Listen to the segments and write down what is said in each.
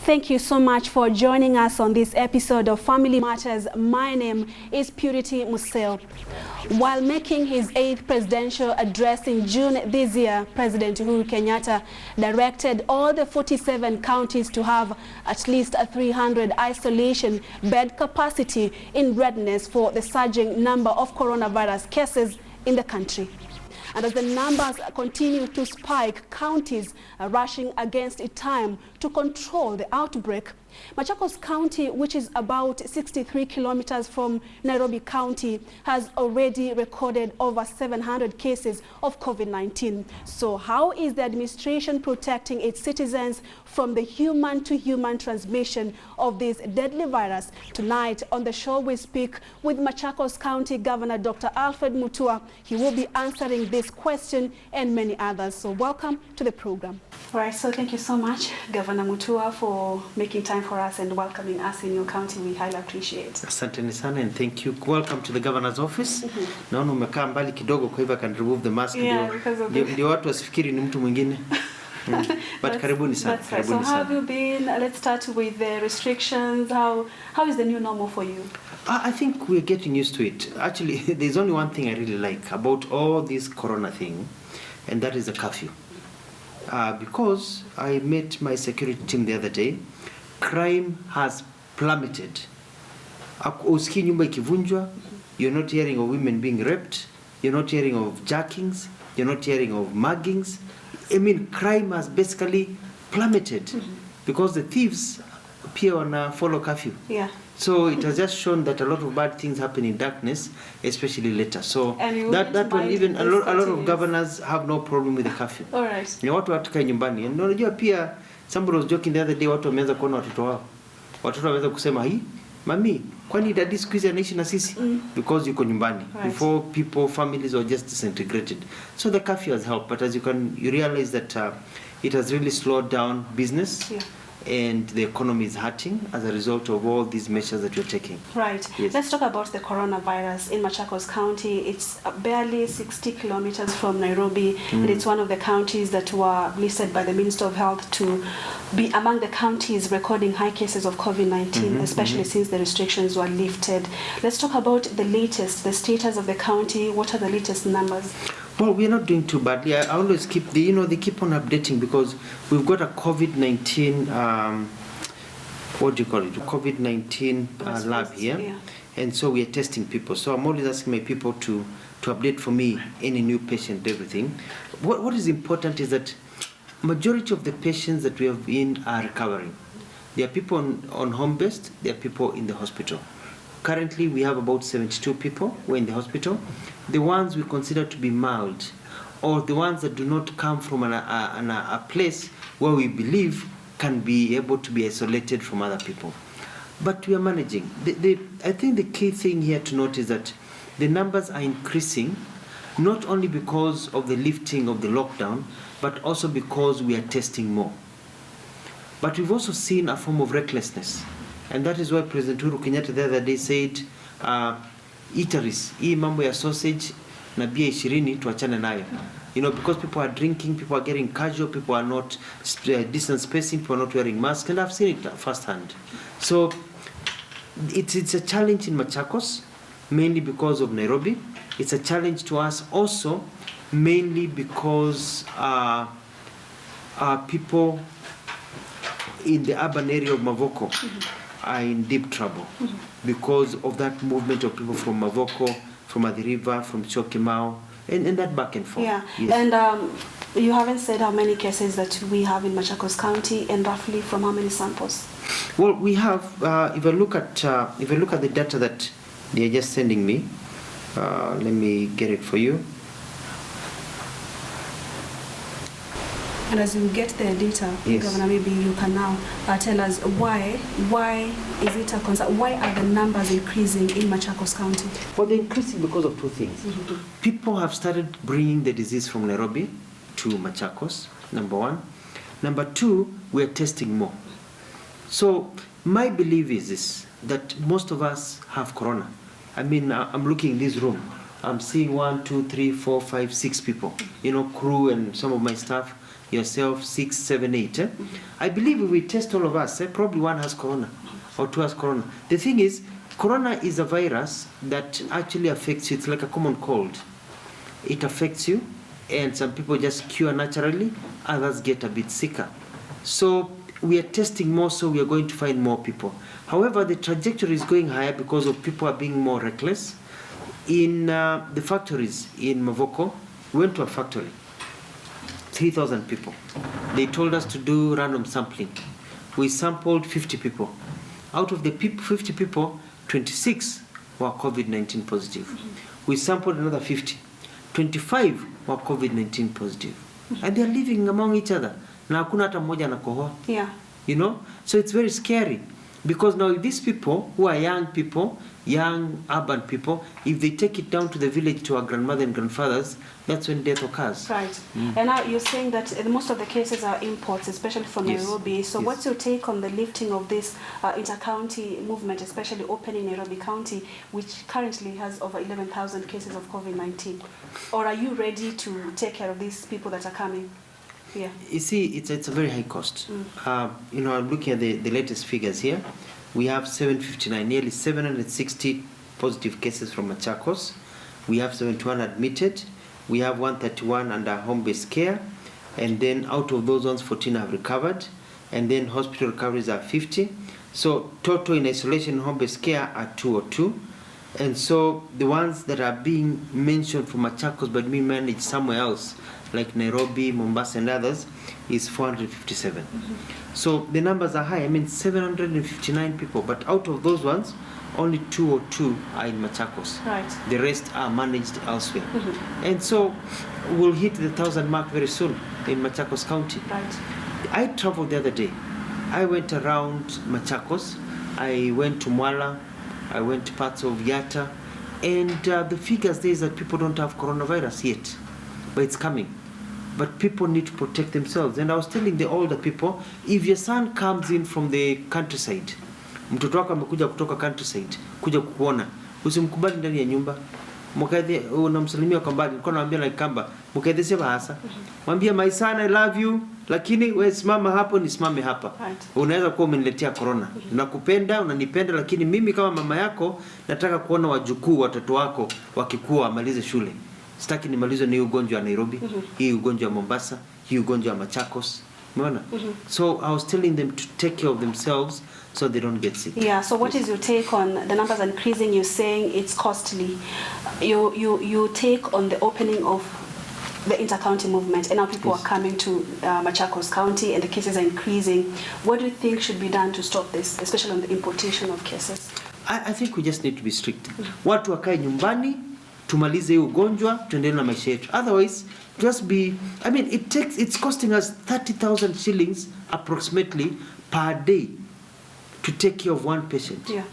Thank you so much for joining us on this episode of Family Matters. My name is Purity Musel. While making his 8th presidential address in June this year, President Uhuru Kenyatta directed all the 47 counties to have at least a 300 isolation bed capacity in readiness for the surging number of coronavirus cases in the country. And as the numbers continue to spike, counties are rushing against it time to control the outbreak. Machakos County, which is about 63 kilometers from Nairobi County, has already recorded over 700 cases of COVID-19. So how is the administration protecting its citizens from the human-to-human transmission of this deadly virus? Tonight on the show we speak with Machakos County Governor Dr. Alfred Mutua. He will be answering this question and many others. So welcome to the program. All right, so thank you so much, Governor Mutua, for making time for us and welcoming us in your county. We highly appreciate. Asante sana and thank you. Welcome to the governor's office. Naona umekaa mbali kidogo kwa hivyo I can remove the mask. Ndio watu wasifikiri ni mtu mwingine. But karibuni sana. That's right. So how have you been? Let's start with the restrictions. How is the new normal for you? I think we're getting used to it. Actually, there's only one thing I really like about all this corona thing, and that is the curfew. Because I met my security team the other day, crime has plummeted. Usikii nyumba ikivunjwa, you're not hearing of women being raped, you're not hearing of jackings, you're not hearing of muggings. I mean, crime has basically plummeted because the thieves appear on follow curfew. Yeah. So it has just shown that a lot of bad things happen in darkness, especially later. So that one, even a lot of governors have no problem with the curfew. All right. Ni watu watukae nyumbani. And unajua pia, somebody was joking the other day, watu wameanza kuona watoto wao. Watoto wameanza kusema, hii, mami, kwani daddy siku hizi anaishi na sisi? Because yuko nyumbani. Right. Before people, families were just disintegrated. So the curfew has helped, but as you realize that it has really slowed down business. Yeah. And the economy is hurting as a result of all these measures that you're taking. Right. Yes. Let's talk about the coronavirus in Machakos County. It's barely 60 kilometers from Nairobi, and it's one of the counties that were listed by the Minister of Health to be among the counties recording high cases of COVID-19, especially since the restrictions were lifted. Let's talk about the latest, the status of the county. What are the latest numbers? Well, we're not doing too badly. I always keep they keep on updating because we've got a COVID-19, what do you call it? COVID-19 lab here. Yeah. And so we are testing people. So I'm always asking my people to update for me any new patient, everything. What is important is that majority of the patients that we have been are recovering. There are people on home-based, there are people in the hospital. Currently, we have about 72 people who are in the hospital. The ones we consider to be mild, or the ones that do not come from a place where we believe can be able to be isolated from other people. But we are managing. I think the key thing here to note is that the numbers are increasing, not only because of the lifting of the lockdown, but also because we are testing more. But we've also seen a form of recklessness. And that is why President Uhuru Kenyatta the other day said, eateries, hii mambo ya sausage na bia 20 tuachane nayo. Because people are drinking, people are getting casual, people are not distance spacing, people are not wearing masks, and I've seen it firsthand. So it's a challenge in Machakos, mainly because of Nairobi. It's a challenge to us also, mainly because people in the urban area of Mavoko are in deep trouble because of that movement of people from Mavoko, from Athi River, from Chokimau, and that back and forth. Yeah, yes. And you haven't said how many cases that we have in Machakos County and roughly from how many samples? Well, we have, if I look at the data that they are just sending me, let me get it for you. And as you get the data, yes, Governor, maybe you can now tell us why is it a concern? Why are the numbers increasing in Machakos County? Well, they're increasing because of two things. People have started bringing the disease from Nairobi to Machakos, number one. Number two, we're testing more. So my belief is this, that most of us have corona. I mean, I'm looking in this room. I'm seeing 1, 2, 3, 4, 5, 6 people, crew and some of my staff. yourself, 6, 7, 8. I believe if we test all of us, probably one has corona or two has corona. The thing is, corona is a virus that actually affects you. It's like a common cold. It affects you, and some people just cure naturally, others get a bit sicker. So we are testing more, so we are going to find more people. However, the trajectory is going higher because of people are being more reckless. In the factories in Mavoko, we went to a factory, 3,000 people. They told us to do random sampling. We sampled 50 people. Out of the 50 people, 26 were COVID-19 positive. We sampled another 50. 25 were COVID-19 positive. And they're living among each other. Na hakuna hata mmoja anakohoa. Yeah. You know? So it's very scary. Because now these people who are young people, young urban people, if they take it down to the village to our grandmother and grandfathers, that's when death occurs. Right. And now you're saying that most of the cases are imports, especially from Nairobi. So what's your take on the lifting of this inter-county movement, especially opening Nairobi County, which currently has over 11,000 cases of COVID-19? Or are you ready to take care of these people that are coming? Yeah. You see, it's a very high cost. You know, I'm looking at the latest figures here. We have 759, nearly 760 positive cases from Machakos. We have 71 admitted. We have 131 under home-based care. And then out of those ones, 14 have recovered. And then hospital recoveries are 50. So total in isolation home-based care are 202. And so the ones that are being mentioned from Machakos but being managed somewhere else, like Nairobi, Mombasa, and others, is 457. So the numbers are high. I mean, 759 people, but out of those ones, only 202 are in Machakos. Right. The rest are managed elsewhere. And so we'll hit the 1,000 mark very soon in Machakos County. Right. I traveled the other day. I went around Machakos. I went to Mwala. I went to parts of Yatta. And the figures there is that people don't have coronavirus yet, but it's coming. But people need to protect themselves. And I was telling the older people, if your son comes in from the countryside, mtoto wako amekuja kutoka countryside, kuja kukuona, usimkubali ndani ya nyumba. Mkaidhi unamsalimia kwa mbali, nilikuwa naambia like kamba, mkaidhi sema hasa. Mwambie my son I love you, lakini wewe simama hapo nisimame hapa. Right. Unaweza kuwa umeniletea corona. Nakupenda, unanipenda, lakini mimi kama mama yako nataka kuona wajukuu watoto wako wakikua wamalize shule. Sitaki nimalizwe na hii ugonjwa wa Nairobi, hii ugonjwa wa Mombasa, hii ugonjwa wa Machakos. Umeona? So I was telling them to take care of themselves so they don't get sick. Yeah, so what is your take on the numbers increasing? You're saying it's costly. You take on the opening of the inter-county movement, and now people are coming to Machakos County and the cases are increasing. What do you think should be done to stop this, especially on the importation of cases? I think we just need to be strict. Watu wakae nyumbani, tumalize hii ugonjwa, tuendelee na maisha yetu. Otherwise, just be, I mean, it's costing us 30,000 shillings approximately per day to take care of one patient. Yeah.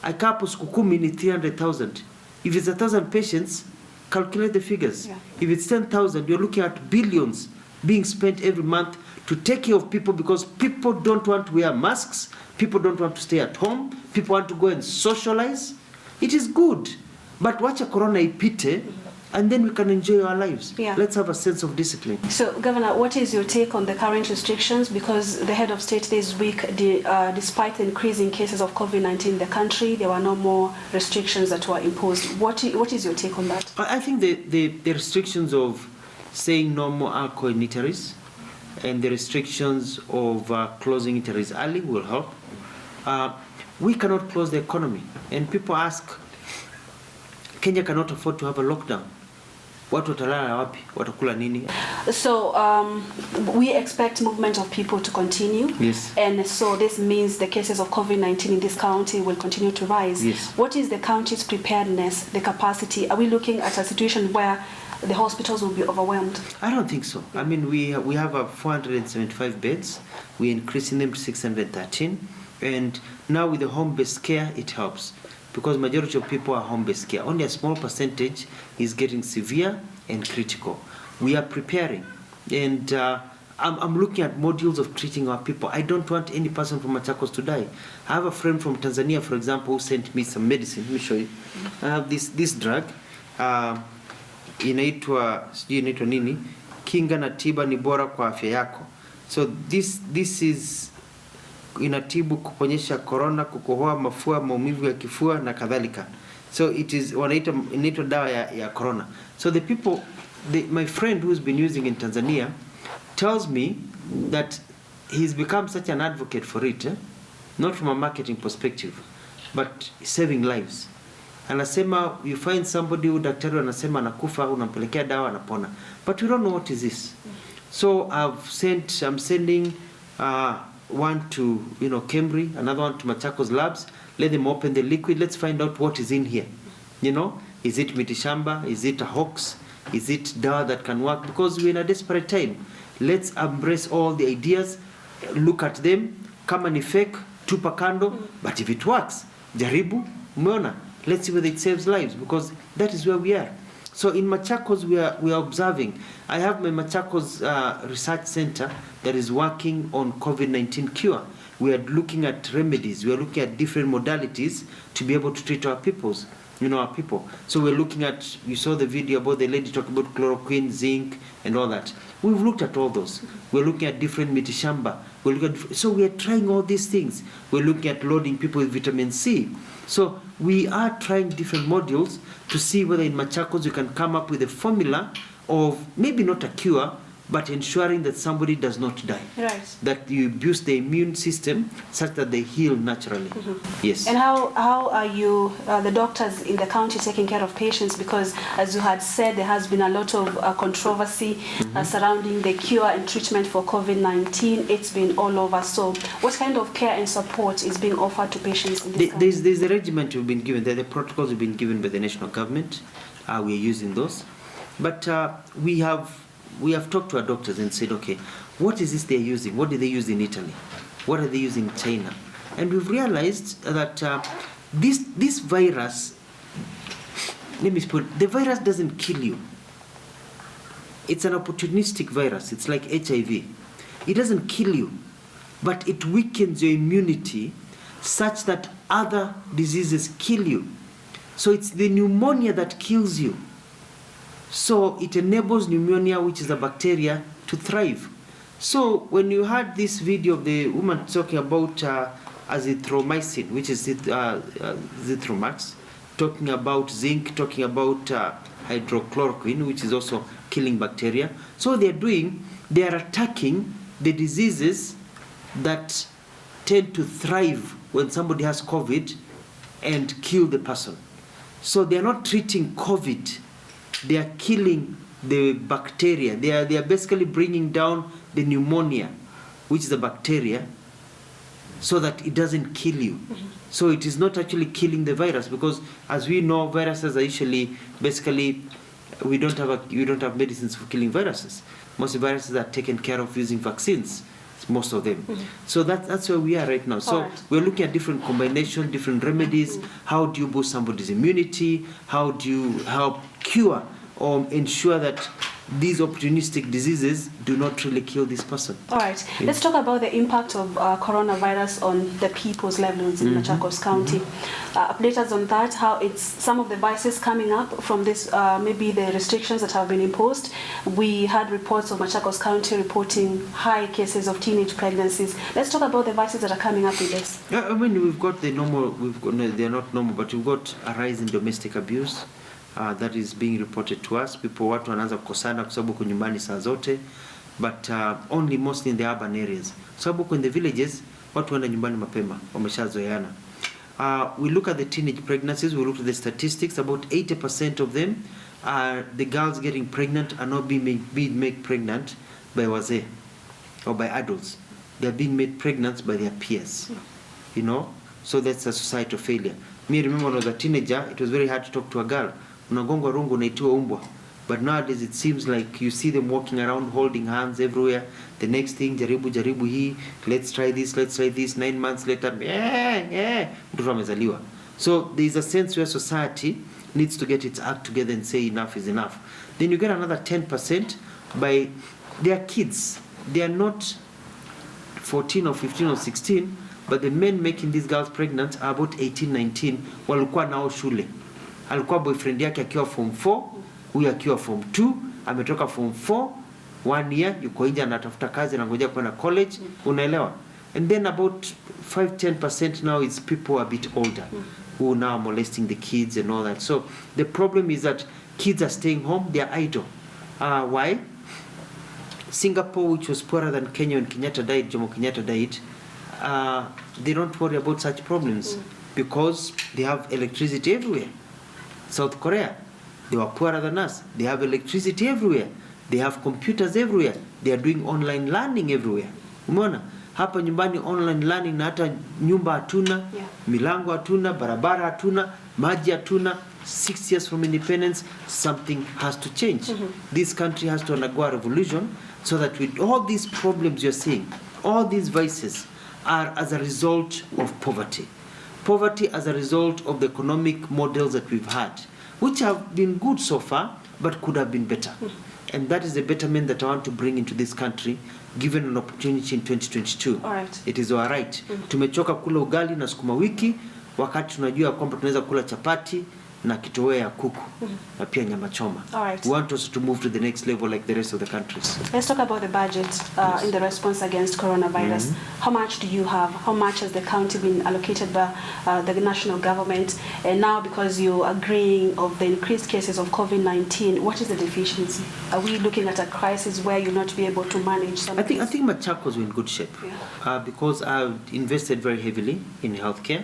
I hapo siku 10 ni 300,000. If it's 1,000 patients, calculate the figures. Yeah. If it's 10,000, you're looking at billions being spent every month to take care of people, because people don't want to wear masks, people don't want to stay at home, people want to go and socialize. It is good, but wacha corona ipite, and then we can enjoy our lives. Yeah. Let's have a sense of discipline. So, Governor, what is your take on the current restrictions? Because the head of state this week, despite the increasing cases of COVID-19 in the country, there were no more restrictions that were imposed. What is your take on that? I think the restrictions of saying no more alcohol in eateries and the restrictions of closing eateries early will help. We cannot close the economy. And people ask, Kenya cannot afford to have a lockdown. Watu watalala wapi? Watakula nini? So we expect movement of people to continue. Yes. And so this means the cases of COVID-19 in this county will continue to rise. Yes. What is the county's preparedness, the capacity? Are we looking at a situation where the hospitals will be overwhelmed? I don't think so. I mean, we have 475 beds. We're increasing them to 613. And now with the home-based care, it helps, because majority of people are home-based care. Only a small percentage is getting severe and critical. We are preparing, and I'm looking at modules of treating our people. I don't want any person from Machakos to die. I have a friend from Tanzania, for example, who sent me some medicine. Let me show you. I have this drug. Inaitwa nini? kinga na tiba ni bora kwa afya yako. So this is inatibu kuponyesha corona, kukohoa, mafua, maumivu ya kifua na kadhalika. So it is inaitwa dawa ya corona. So the people, my friend who's been using in Tanzania tells me that he's become such an advocate for it, not from a marketing perspective, but saving lives. Anasema you find somebody who daktari anasema anakufa, unampelekea dawa anapona, but we don't know what is this. So I'm sending one to Cambry, another one to Machakos labs. Let them open the liquid. Let's find out what is in here. Is it mitishamba? Is it a hoax? Is it dawa that can work? Because we're in a desperate time. Let's embrace all the ideas, look at them. Kama ni fake, tupa kando. But if it works, jaribu, umeona. Let's see whether it saves lives, because that is where we are. So in Machakos, we are observing. I have my Machakos Research Center that is working on COVID-19 cure. We are looking at remedies. We are looking at different modalities to be able to treat our people. So we're looking at, you saw the video about the lady talking about chloroquine, zinc, and all that. We've looked at all those. We're looking at different mitishamba. So we are trying all these things. We're looking at loading people with vitamin C. So we are trying different modules to see whether in Machakos we can come up with a formula of maybe not a cure, but ensuring that somebody does not die. Right. That you boost the immune system such that they heal naturally. Yes. And how are you, the doctors in the county, taking care of patients? Because as you had said, there has been a lot of controversy surrounding the cure and treatment for COVID-19. It's been all over. So what kind of care and support is being offered to patients in this county? There's a regiment we've been given. The protocols have been given by the national government. We are using those. But we have talked to our doctors and said, okay, what is this they're using? What do they use in Italy? What are they using in China? And we've realized that this virus, let me put, the virus doesn't kill you. It's an opportunistic virus. It's like HIV. It doesn't kill you, but it weakens your immunity such that other diseases kill you. So it's the pneumonia that kills you. So it enables pneumonia, which is a bacteria, to thrive. So when you had this video of the woman talking about azithromycin, which is Zithromax, talking about zinc, talking about hydrochloroquine, which is also killing bacteria. So they are attacking the diseases that tend to thrive when somebody has COVID and kill the person. So they are not treating COVID. They are killing the bacteria. They are basically bringing down the pneumonia, which is a bacteria, so that it doesn't kill you. So it is not actually killing the virus, because as we know, viruses are usually basically we don't have medicines for killing viruses. Most viruses are taken care of using vaccines. Most of them. So that's where we are right now. So we're looking at different combinations, different remedies. How do you boost somebody's immunity? How do you help cure or ensure that these opportunistic diseases do not really kill this person? All right. Let's talk about the impact of coronavirus on the people's livelihoods in Machakos County. Update us on that, how it's some of the vices coming up from this, maybe the restrictions that have been imposed. We had reports of Machakos County reporting high cases of teenage pregnancies. Let's talk about the vices that are coming up with this. Yeah, I mean, we've got the normal, they're not normal, but we've got a rise in domestic abuse. That is being reported to us. Watu wanaanza kukosana kwa sababu kunyumbani saa zote, but only mostly in the urban areas. Sababu in the villages watu wanaenda nyumbani mapema, wameshazoeana. We look at the teenage pregnancies. We look at the statistics. About 80% of them are the girls getting pregnant are not being made pregnant by wazee or by adults. They are being made pregnant by their peers. You know, so that's a societal failure. Me remember when I was a teenager, it was very hard to talk to a girl. Unagongwa rungu unaitiwa umbwa. But nowadays it seems like you see them walking around holding hands everywhere. The next thing, jaribu hii, let's try this, 9 months later, mtoto amezaliwa. So there is a sense where society needs to get its act together and say enough is enough. Then you get another 10% by their kids. They are not 14 or 15 or 16, but the men making these girls pregnant are about 18, 19, walikuwa nao shule. Alikuwa boyfriend yake akiwa form 4, huyu akiwa form 2, ametoka form 4, 1 year yuko nje anatafuta kazi na ngoja kwenda college, unaelewa? And then about 5-10% now is people a bit older who now are molesting the kids and all that. So the problem is that kids are staying home, they are idle. Why? Singapore, which was poorer than Kenya when Kenyatta died, Jomo Kenyatta died, they don't worry about such problems because they have electricity everywhere. South Korea, they were poorer than us. They have electricity everywhere. They have computers everywhere. They are doing online learning everywhere. Umeona? Hapa nyumbani online learning na hata nyumba hatuna, milango hatuna, barabara hatuna, maji hatuna. 6 years from independence, something has to change. This country has to undergo a revolution so that with all these problems you're seeing, all these vices are as a result of poverty. Poverty as a result of the economic models that we've had, which have been good so far, but could have been better. And that is the betterment that I want to bring into this country, given an opportunity in 2022. All right. It is all right. Tumechoka kula ugali na sukuma wiki, wakati tunajua kwamba tunaweza kula chapati na kitoweo ya kuku na pia nyama choma. All right. We want us to move to the next level like the rest of the countries. Let's talk about the budget in the response against coronavirus. How much do you have? How much has the county been allocated by the national government? And now, because you're agreeing of the increased cases of COVID-19, what is the deficiency? Are we looking at a crisis where you'll not be able to manage something? I think Machakos are in good shape because I've invested very heavily in healthcare.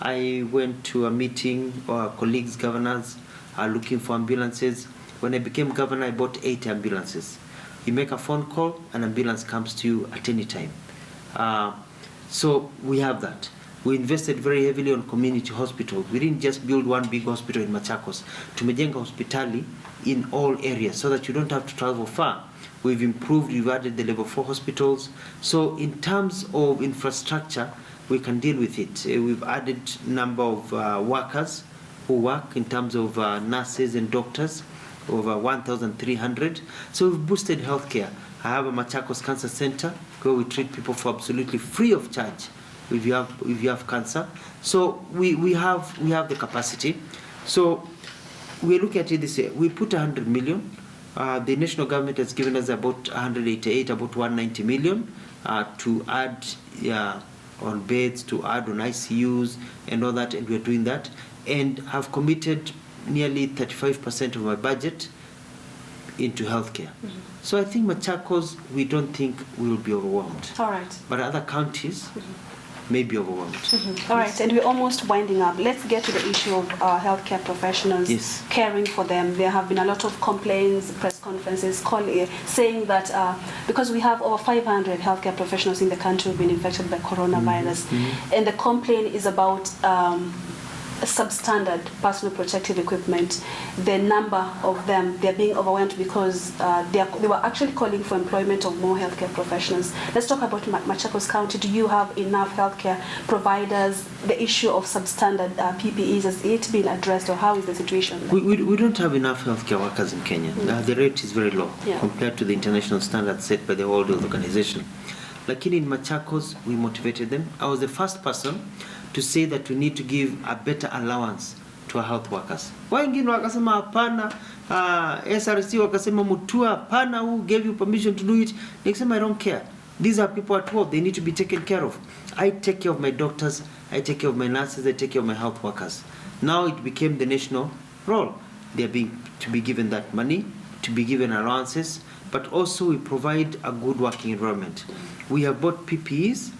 I went to a meeting, colleagues, governors are looking for ambulances. When I became governor, I bought 8 ambulances. You make a phone call, an ambulance comes to you at any time. So we have that. We invested very heavily on community hospitals. We didn't just build one big hospital in Machakos. Tumejenga hospitali in all areas so that you don't have to travel far. We've improved, we've added the level 4 hospitals. So in terms of infrastructure, we can deal with it. We've added number of workers who work in terms of nurses and doctors, over 1,300. So we've boosted healthcare. I have a Machakos Cancer Center where we treat people for absolutely free of charge if you have cancer. So we have the capacity. So we look at it this way. We put 100 million. The national government has given us about 188, about 190 million to add on beds, to add on ICUs and all that, and we're doing that, and have committed nearly 35% of my budget into healthcare. So I think Machakos, we don't think we will be overwhelmed. All right. But other counties may be overwhelmed. All right, and we're almost winding up. Let's get to the issue of healthcare professionals, caring for them. There have been a lot of complaints, press conferences, saying that because we have over 500 healthcare professionals in the country who've been infected by coronavirus, and the complaint is about substandard personal protective equipment. The number of them, they're being overwhelmed because they were actually calling for employment of more healthcare professionals. Let's talk about Machakos County. Do you have enough healthcare providers? The issue of substandard PPEs, has it been addressed, or how is the situation? We don't have enough healthcare workers in Kenya. The rate is very low compared to the international standards set by the World Health Organization. Lakini in Machakos, we motivated them. I was the first person to say that we need to give a better allowance to our health workers. Wengine wakasema hapana, SRC wakasema Mutua hapana, who gave you permission to do it? Nikasema I don't care. These are people at work, they need to be taken care of. I take care of my doctors, I take care of my nurses, I take care of my health workers. Now it became the national role. They are to be given that money, to be given allowances, but also we provide a good working environment. We have bought PPEs,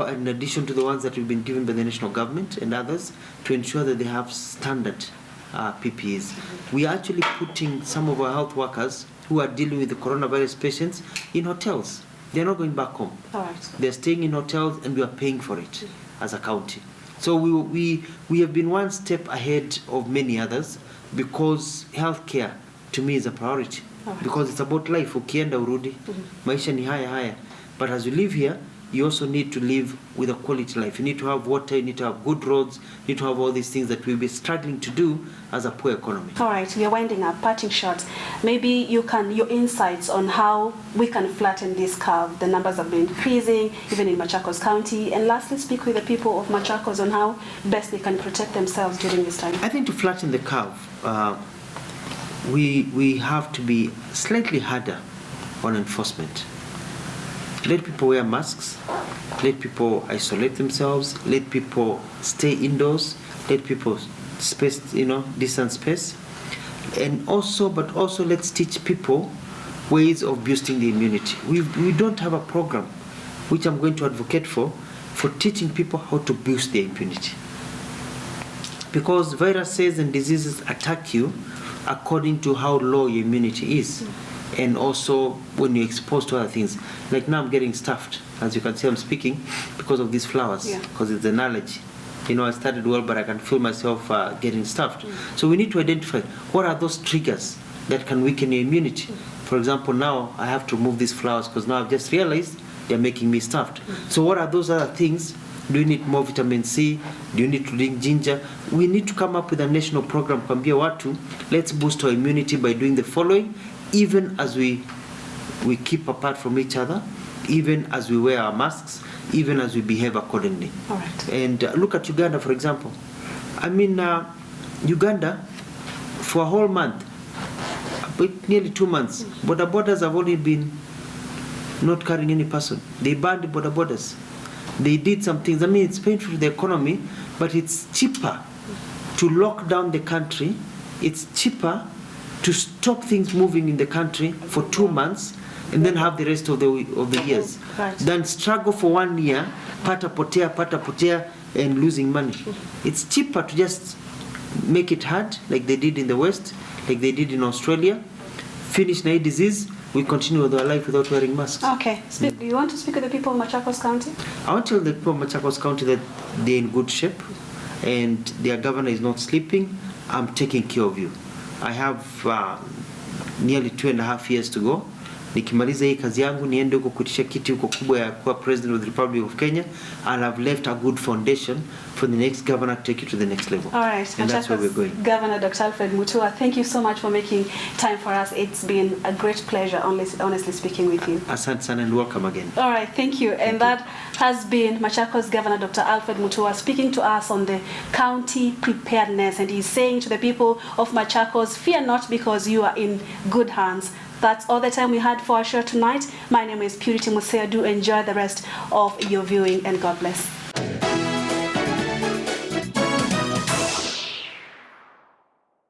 in addition to the ones that we've been given by the national government and others, to ensure that they have standard PPEs. We are actually putting some of our health workers who are dealing with the coronavirus patients in hotels. They're not going back home. All right. They're staying in hotels and we are paying for it as a county. So we have been one step ahead of many others because healthcare to me is a priority. Right. Because it's about life. Ukienda urudi, maisha ni haya. But as you live here, you also need to live with a quality life. You need to have water, you need to have good roads, you need to have all these things that we'll be struggling to do as a poor economy. All right, we are winding up, parting shot. Maybe your insights on how we can flatten this curve. The numbers have been increasing, even in Machakos County. And lastly, speak with the people of Machakos on how best they can protect themselves during this time. I think to flatten the curve, we have to be slightly harder on enforcement. Let people wear masks, let people isolate themselves, let people stay indoors, let people space, distance space. And also, but also let's teach people ways of boosting the immunity. We don't have a program, which I'm going to advocate for teaching people how to boost their immunity. Because viruses and diseases attack you according to how low your immunity is. And also when you're exposed to other things. Like now I'm getting stuffed. As you can see, I'm speaking because of these flowers, because it's an allergy. I started well, but I can feel myself getting stuffed. So we need to identify what are those triggers that can weaken your immunity. For example, now I have to remove these flowers because now I've just realized they're making me stuffed. So what are those other things? Do you need more vitamin C? Do you need to drink ginger? We need to come up with a national program, Kwambia Watu. Let's boost our immunity by doing the following, even as we keep apart from each other, even as we wear our masks, even as we behave accordingly. All right. And look at Uganda, for example. Uganda, for a whole month, nearly 2 months, border borders have only been not carrying any person. They banned border borders. They did some things. It's painful to the economy, but it's cheaper to lock down the country. It's cheaper to stop things moving in the country for 2 months and then have the rest of the years. Right. Than struggle for 1 year, pata potea, and losing money. It's cheaper to just make it hard, like they did in the West, like they did in Australia. Finish the disease, we continue with our life without wearing masks. Okay. Do you want to speak to the people of Machakos County? I want to tell the people of Machakos County that they're in good shape and their governor is not sleeping. I'm taking care of you. I have nearly 2.5 years to go. Nikimaliza hii kazi yangu niende huko kutisha kiti huko kubwa ya kuwa president of the Republic of Kenya, and I've left a good foundation for the next governor to take you to the next level. All right, and that's where we're going. Governor Dr. Alfred Mutua, thank you so much for making time for us. It's been a great pleasure, honestly speaking with you. Asante sana and welcome again. All right, thank you. And that has been Machakos Governor Dr. Alfred Mutua speaking to us on the county preparedness, and he's saying to the people of Machakos, fear not because you are in good hands. That's all the time we had for our show tonight. My name is Purity Musea. Do enjoy the rest of your viewing, and God bless.